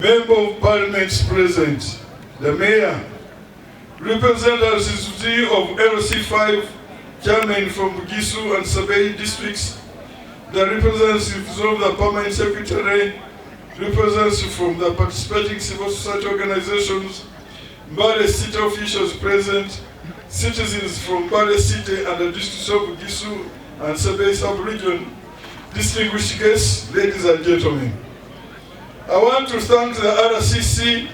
Member of Parliament present, the Mayor, representatives of LC5, Chairman from Bugisu and Sabay districts, the representatives of the Permanent Secretary, representatives from the participating civil society organizations, Mbale City officials present, citizens from Mbale City and the districts of Bugisu and Sabay sub-region, distinguished guests, ladies and gentlemen. I want to thank the RCC,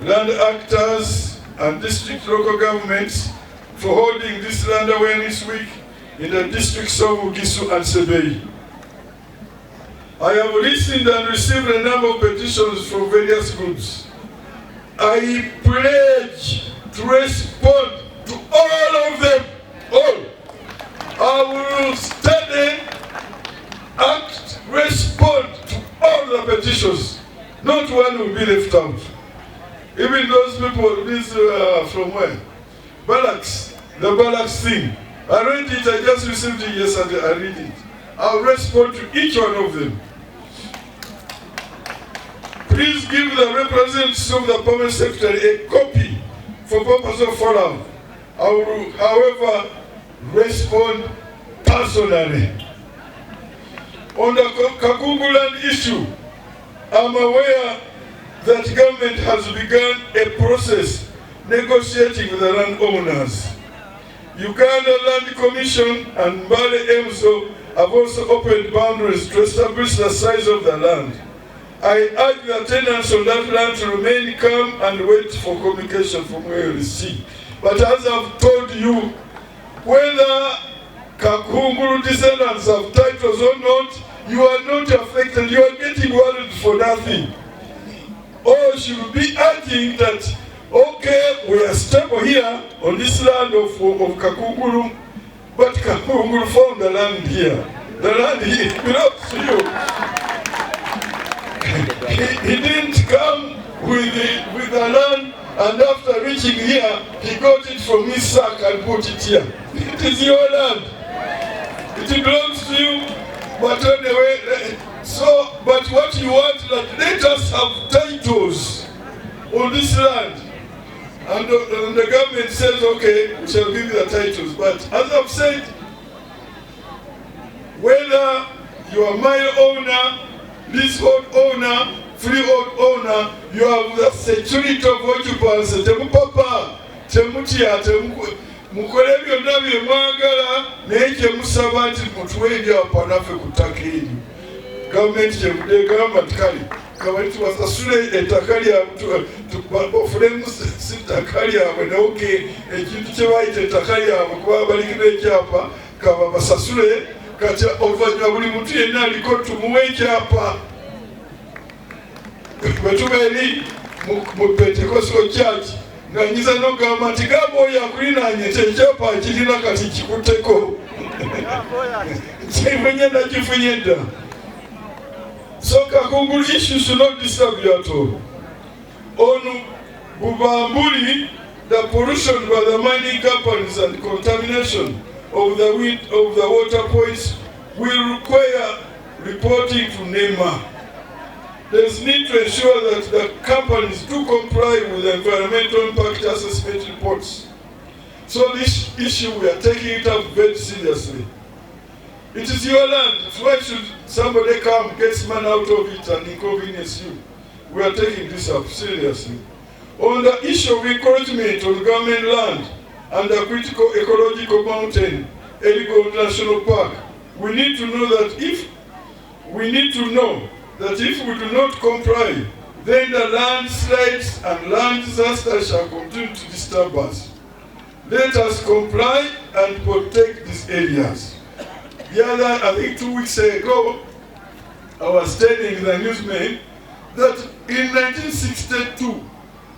land actors, and district local governments for holding this Land Awareness Week in the districts of Bugisu and Sabay. I have listened and received a number of petitions from various groups. I pledge to respond to all of them, all. I will study, act, respond to all the petitions. Not one will be left out. Even those people, these from where? Barracks, the barracks thing. I read it, I just received it yesterday, I read it. I'll respond to each one of them. Please give the representatives of the Permanent Secretary a copy for purpose of follow-up. I will, however, respond personally. On the Kagulu issue, I'm aware that government has begun a process negotiating with the landowners. Uganda Land Commission and Mbale EMSO have also opened boundaries to establish the size of the land. I urge the tenants on that land to remain calm and wait for communication from where we see. But as I've told you, whether Kagulu descendants have titles or not, you are not affected. You are getting worried for nothing. Or should be urging that, okay, we are stable here on this land of Kagulu, but Kagulu found the land here. The land here belongs to you. He didn't come with the land, and after reaching here, he got it from his sack and put it here. It is your land. It belongs to you. But anyway, but what you want, that let us have titles on this land. And the government says, okay, we shall give you the titles. But as I've said, whether you are mine owner, leasehold owner, freehold owner, you have the security of occupancy. Temupapa, temutia, mukole byonna bye mwagala naye kye musaba nti mutuweebya panafe ku ttaka eryo. Gavumenti kyevudde egamba nti kale kabali tubasasule ettaka lyabwe bafulemu si ttaka lyabwe naye ekintu kye bayita ettaka lyabwe kuba balikira ekyapa kaba basasule kati oluvannyuma buli muntu yenna aliko tumuwe ekyapa. Bwe tuba eri mu Pentecostal Church nga nyiza n'ogamba nti gamba oyo akulinaanye ekyapa kirina kati kikutteko kifunye nakifunye dda. So Kagulu issue should not disturb you at all. On Bulambuli, the pollution by the mining companies and contamination of the water points will require reporting to NEMA. There is need to ensure that the companies do comply with the environmental impact assessment reports. So this issue, we are taking it up very seriously. It is your land. Why should somebody come, get money out of it and inconvenience you? We are taking this up seriously. On the issue of encroachment on government land and the critical ecological mountain, Elgon National Park, we need to know that if we do not comply, then the landslides and land disasters shall continue to disturb us. Let us comply and protect these areas. The other, I think 2 weeks ago, I was telling the newsman that in 1962,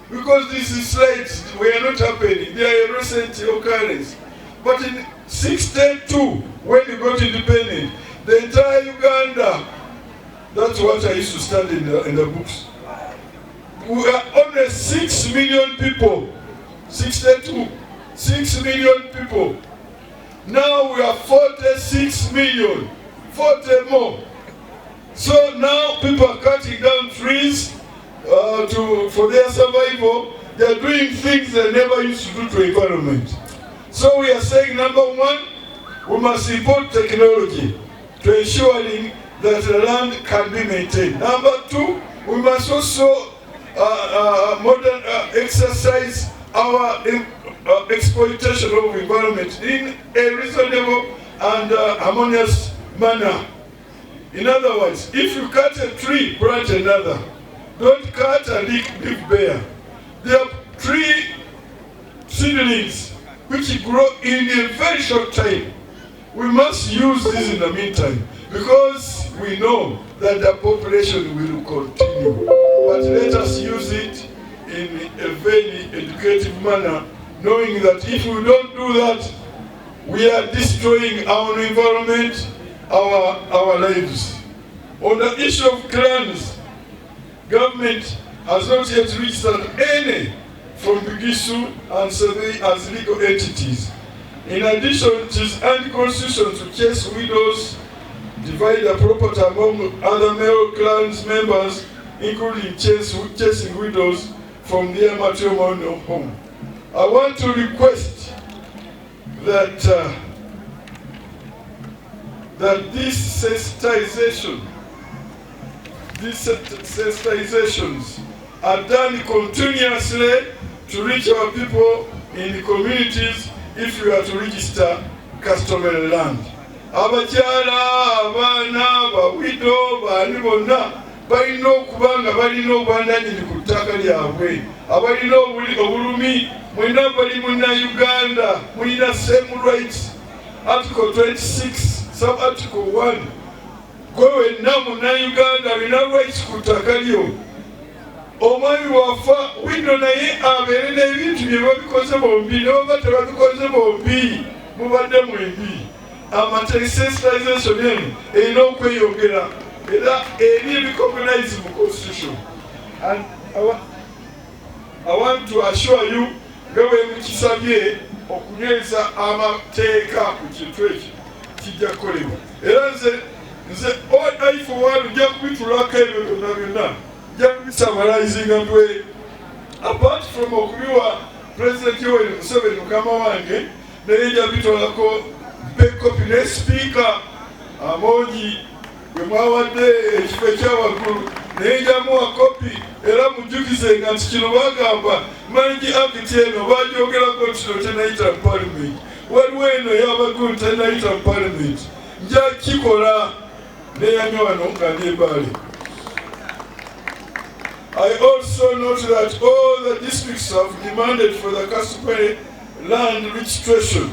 because these slides were not happening, they are a recent occurrence. But in 1962, when we got independent, the entire Uganda, that's what I used to study in the books. We are only 6 million people. 62, 6 million people. Now we are 46 million, 40 more. So now people are cutting down trees for their survival, they are doing things they never used to do to environment. So we are saying, number one, we must import technology to ensuring that the land can be maintained. Number two, we must also exercise our exploitation of environment in a reasonable and harmonious manner. In other words, if you cut a tree, plant another. Don't cut and leave bare. There are tree seedlings which grow in a very short time. We must use this in the meantime because we know that the population will continue. But let us use it in a very educative manner, knowing that if we don't do that, we are destroying our environment, our lives. On the issue of clans, government has not yet registered any from Bugisu and survey as legal entities. In addition, it is unconstitutional to chase widows, divide the property among other male clans members, including chasing widows from their matrimonial home. I want to request that these sensitizations are done continuously to reach our people in the communities if we are to register customary land. Abakyala, abaana, abawido, baani bonna balina okuba nga balina obwannannyini ku ttaka lyabwe. Abalina obulumi, mwenna bali Munnayuganda, mulina same rights. Article 26, sub-article 1. Gwe wenna Munnayuganda alina rights ku ttaka lyo. Omwami wafa windo naye abeere n'ebintu bye babikoze bombi, ne baba tebabikoze bombi mubadde mwembi. Sensitization eno erina okweyongera era eri recognized mu constitution. And I want to assure you nga bwe mukisabye okunyweza amateeka ku kintu ekyo kijja kukolebwa. Era nze I for one nja kubitulako ebyo byonna byonna nja kubisamalizinga ntwe. Apart from okubiwa President Yoweri Museveni mukama wange, naye nja bitwalako kopi ne speaker Amongi bwe mwawadde ekifo ekyawaggulu, naye njamuwa kopi era mujjukize nga nti kino bagamba manji act eno bagyogerako nti kino tenayita mu parliament. Waliwo eno ey'abaggulu tenayita mu parliament. Nja kikola neyamya wano nga n'Embale. I also note that all the districts have demanded for the customary land registration.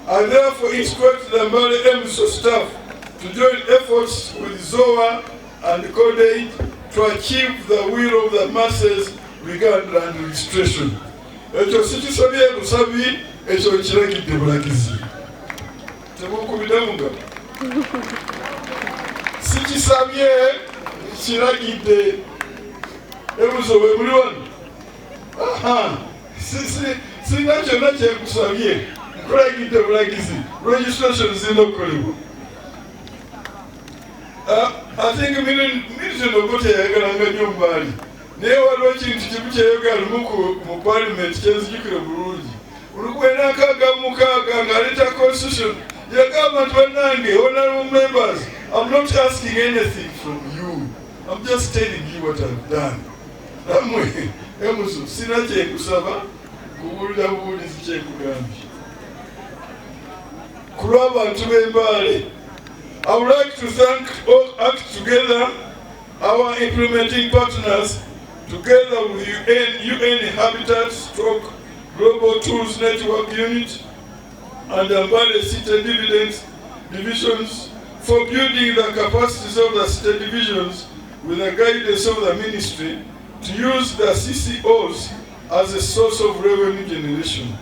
I therefore instruct the Mbale MSO staff to join efforts with ZOA and CODAID to achieve the will of the masses regarding land registration. Ekyo sikisabye busabi, ekyo kiragidde bulagizi. Temukubiddemu nga sikisabye kiragidde ebuzo bwe muli wano. Sina kyonna kyekusabye. Kuragidde bulagizi. Registration zirina okukolebwa. I think Milton Obote yayagalanga nnyo Mbale. Naye waliwo ekintu kimu kyeyogera mu parliament kyenzijukira bulungi. Olugwena nkaaga mu mukaaga ng'aleeta constitution yagamba nti bannange honorable members, I'm not asking anything from you. I'm just telling you what I've done. Namwe emuso sina kyenkusaba kubuulira bubuulizi kyenkugambye. Ku lw'abantu b'e Mbale, I would like to thank all Act Together, our implementing partners, together with UN Habitat / Global Tools Network Unit and Mbale City divisions for building the capacities of the state divisions with the guidance of the ministry to use the CCOs as a source of revenue generation.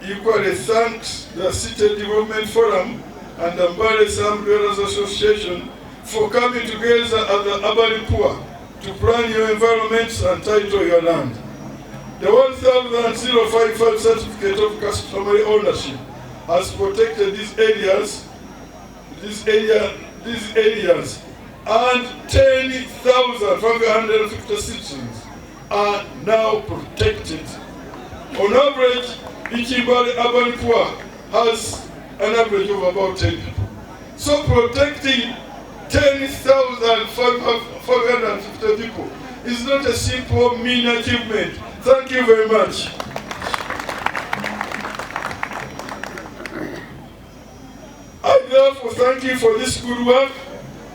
Equally thanks the City Development Forum and the Mbale Some Dwellers Association for coming together at the urban poor to plan your environments and title your land. The 1055 certificate of customary ownership has protected these areas and 10,550 citizens are now protected. On average, each Mbale urban poor has an average of about 10 people. So protecting 10,550 people is not a simple, mean achievement. Thank you very much. I therefore thank you for this good work.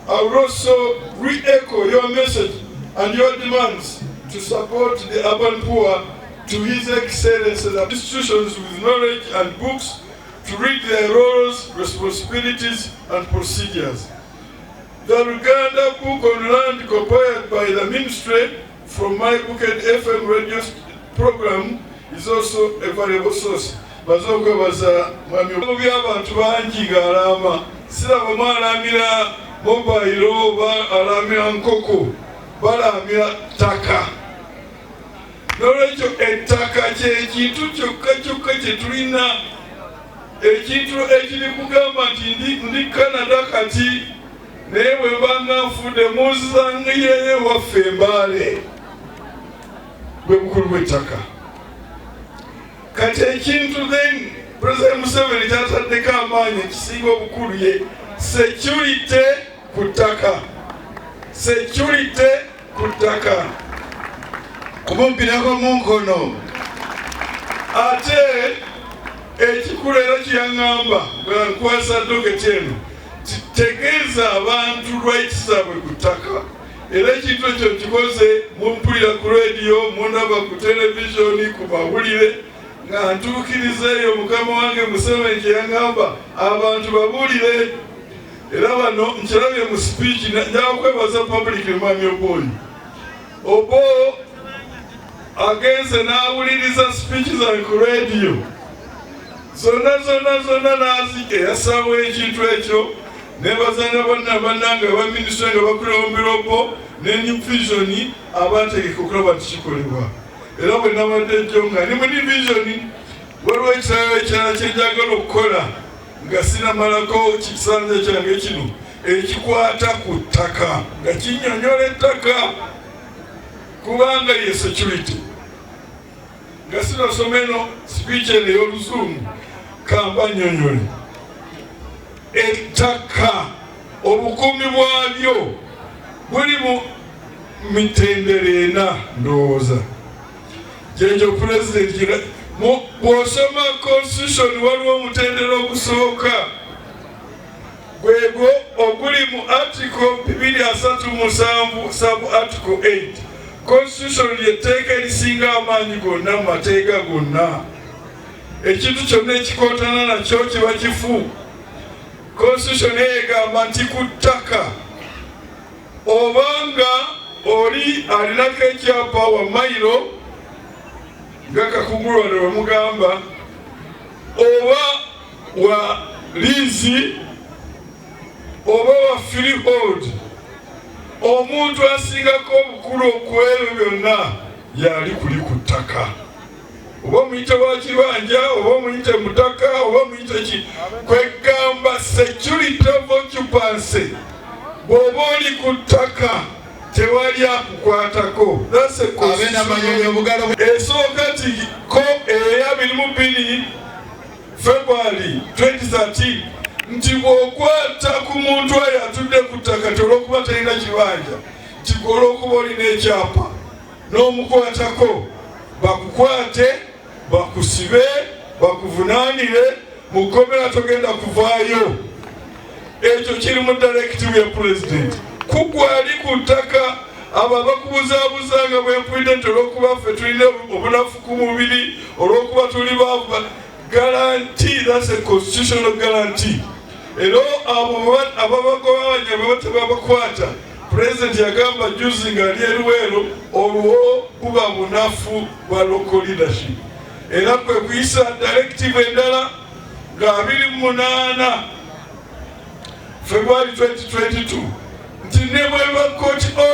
I will also re-echo your message and your demands to support the urban poor to His Excellency the institutions with knowledge and books to read their roles, responsibilities, and procedures. The Uganda book on land compiled by the ministry from my book and FM radio program is also a valuable source. Bazokwebaza mwami by'abantu bangi galama siraba mwalamira mobile oba alamira nkoko balamira ttaka. Nolwekyo ettaka ky'ekintu kyokka kye tulina, ekintu ekiri kugamba nti ndi Canada kati naye bwe mbanga nfudde muzangiyeyo waffe Mbale bwe bukulu bw'ettaka. Kati ekintu then President Museveni kyataddeko amaanyi ekisinga obukulu ye security ku ttaka. Security ku ttaka. Kumumpirako mu nkono. Ate ekikulu era kyaŋŋamba bwe nkwasa doketi eno tegeeza abantu rights zaabwe ku ttaka. Era ekintu ekyo kikoze mumpulira ku radio, mundaba ku televisioni, ku mawulire nga ntuukiriza eyo mukama wange Museveni kye yaŋŋamba abantu babuulire. Era bano nkirabye mu speech njagala kwebaza public mwami Oboyi. Obo agenze n'awuliriza speech zange ku radio. Zonna n'azike yasaawo ekintu ekyo. Nebazana bannange aba minisitule nga bakolewo Mbirobo ne New Vision abategeka okulaba nti kikolebwa. Era bwe nabadde jjo nga ni mu divisioni waliwo ekirala ekirala kye njagala okukola nga sinamalako kisanja kyange kino ekikwata ku ttaka nga kinnyonnyola ettaka kubanga ye security. Nga sinasoma eno speech eno ey'Oluzungu kamba nnyonnyole ettaka obukuumi bwabyo buli mu mitendera ena ndowooza. Kyekyo President bw'osoma constitution waliwo omutendera ogusooka gwegwo oguli mu article 237 sub article 8. Constitution lyetteeka erisinga amaanyi gonna mu mateeka gonna. Ekintu kyonna ekikootana nakyo kiba kifu. Constitution egamba nti ku ttaka obanga oli alinako ekyapa wa mayiro nga Kagulu bwe mugamba oba wa liizi oba wa freehold, omuntu asingako obukulu okwebyo byonna yali kuli ku ttaka. Oba muyite wa kibanja oba muyite mutaka oba muyite ki, kwegamba security of occupancy. Bw'oba oli ku ttaka tewali akukwatako. Esooka ti ko eya 22 February 2013 nti bw'okwata ku muntu oyo atudde ku ttaka olw'okuba talina kibanja nti olw'okuba olina ekyapa n'omukwatako bakukwate bakusibe bakuvunaanire mu kkomera togenda kuvaayo. Ekyo kiri mu directive ya President. Kugwali ku ttaka abo abakubuzaabuza nga bwe mpulidde nti olw'okuba ffe tulina obunafu ku mubiri olw'okuba tuli baavu guarantee, that's a constitutional guarantee. Era abo ababagobanya baba tebabakwata. President yagamba juzi nga ali eruweero olwo buba bunafu bwa local leadership. Era kwe kuyisa directive endala nga 28 February 2022 nti ne bweba court